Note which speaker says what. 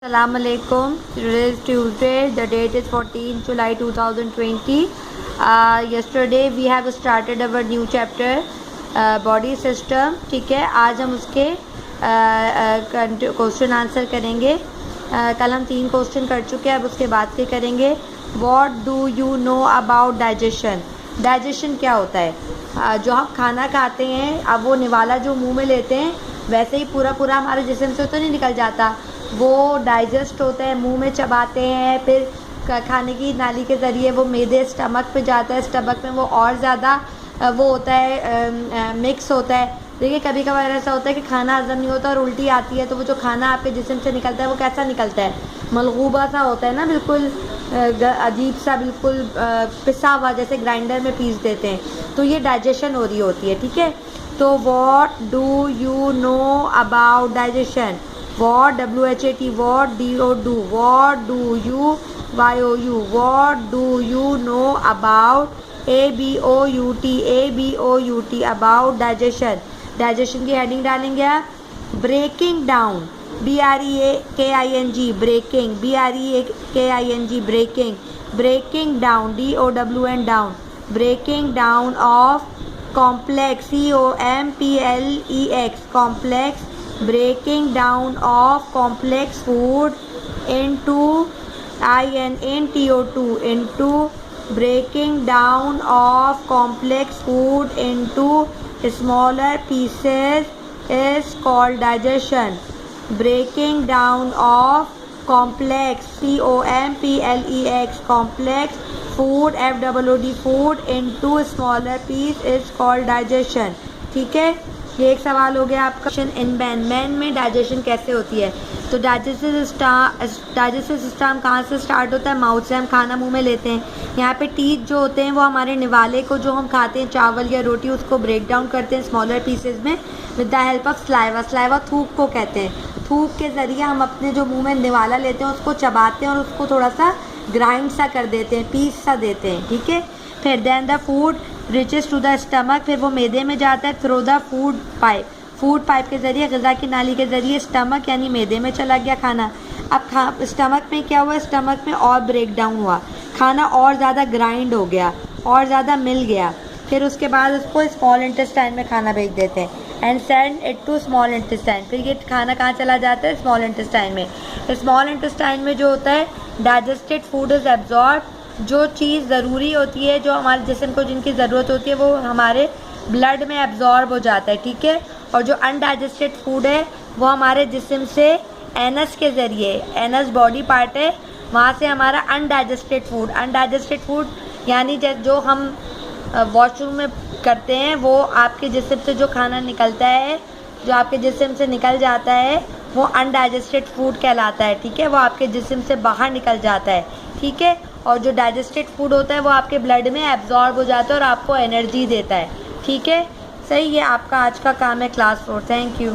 Speaker 1: Assalamualaikum. Today is Tuesday. The date is 14 July 2020. Yesterday we have started our new chapter, body system. ठीक है, आज हम उसके question answer करेंगे. कल हम 3 क्वेश्चन कर चुके हैं, अब उसके बाद के करेंगे. What do you know about digestion? Digestion क्या होता है? जो हम खाना खाते हैं, अब वो निवाला जो मुंह में लेते हैं वैसे ही पूरा हमारे जिस्म से तो नहीं निकल जाता. वो डाइजेस्ट होता है, मुंह में चबाते हैं, फिर खाने की नाली के ज़रिए वो मैदे स्टमक पे जाता है. स्टमक में वो और ज़्यादा वो होता है, मिक्स होता है. देखिए कभी कभार ऐसा होता है कि खाना हज़म नहीं होता और उल्टी आती है, तो वो जो खाना आपके जिस्म से निकलता है वो कैसा निकलता है? मलगूबा सा होता है ना, बिल्कुल अजीब सा, बिल्कुल पिसा हुआ, जैसे ग्राइंडर में पीस देते हैं. तो ये डाइजेशन हो रही होती है. ठीक है, तो what do you know about digestion? What WHAT, what DO do, what do you YOU, what do you know about ABOUT about digestion? Digestion की हेडिंग डालेंगे आप. Breaking down, BREAKING, breaking, BREAKING, breaking. Breaking down, DOWN, down. Breaking down of complex, COMPLEX, complex. Breaking down of complex food into into breaking down of complex food into smaller pieces is called digestion. Breaking down of complex, COMPLEX, complex food, FOOD, food into smaller piece is called digestion. ठीक है, ये एक सवाल हो गया आपका. In man में digestion कैसे होती है? तो डाइजेस्टिव सिस्टम कहाँ से स्टार्ट होता है? माउथ से. हम खाना मुंह में लेते हैं. यहाँ पे टीथ जो होते हैं वो हमारे निवाले को, जो हम खाते हैं चावल या रोटी, उसको ब्रेक डाउन करते हैं स्मॉलर पीसेज में with the help of saliva. Saliva थूक को कहते हैं. थूक के ज़रिए हम अपने जो मुँह में निवाला लेते हैं उसको चबाते हैं और उसको थोड़ा सा ग्राइंड सा कर देते हैं, पीस सा देते हैं. ठीक है, फिर then the food reaches to the stomach, फिर वो मैदे में जाता है through the food pipe. Food pipe के ज़रिए, ग़िज़ा की नाली के ज़रिए स्टमक यानी मैदे में चला गया खाना. अब स्टमक में क्या हुआ? स्टमक में और ब्रेक डाउन हुआ, खाना और ज़्यादा ग्राइंड हो गया, और ज़्यादा मिल गया. फिर उसके बाद उसको स्मॉल इंटेस्टाइन में खाना भेज देते हैं and send it to small intestine. फिर ये खाना कहाँ चला जाता है? स्मॉल इंटेस्टाइन में. स्मॉल इंटेस्टाइन में जो होता है, डाइजेस्टेड फूड इज़ एब्जॉर्ब. जो चीज़ ज़रूरी होती है, जो हमारे जिस्म को जिनकी ज़रूरत होती है, वो हमारे ब्लड में एब्जॉर्ब हो जाता है. ठीक है, और जो अनडाइजेस्टेड फूड है वो हमारे जिस्म से एनस के ज़रिए, एनस बॉडी पार्ट है, वहाँ से हमारा अनडाइजेस्टेड फूड यानी जो हम वॉशरूम में करते हैं, वो आपके जिस्म से जो खाना निकलता है, जो आपके जिस्म से निकल जाता है, वो अनडाइजेस्टेड फूड कहलाता है. ठीक है, वो आपके जिस्म से बाहर निकल जाता है. ठीक है, और जो डाइजेस्टेड फूड होता है वो आपके ब्लड में एब्जॉर्ब हो जाता है और आपको एनर्जी देता है. ठीक है, सही. ये आपका आज का काम है क्लास 4. Thank you.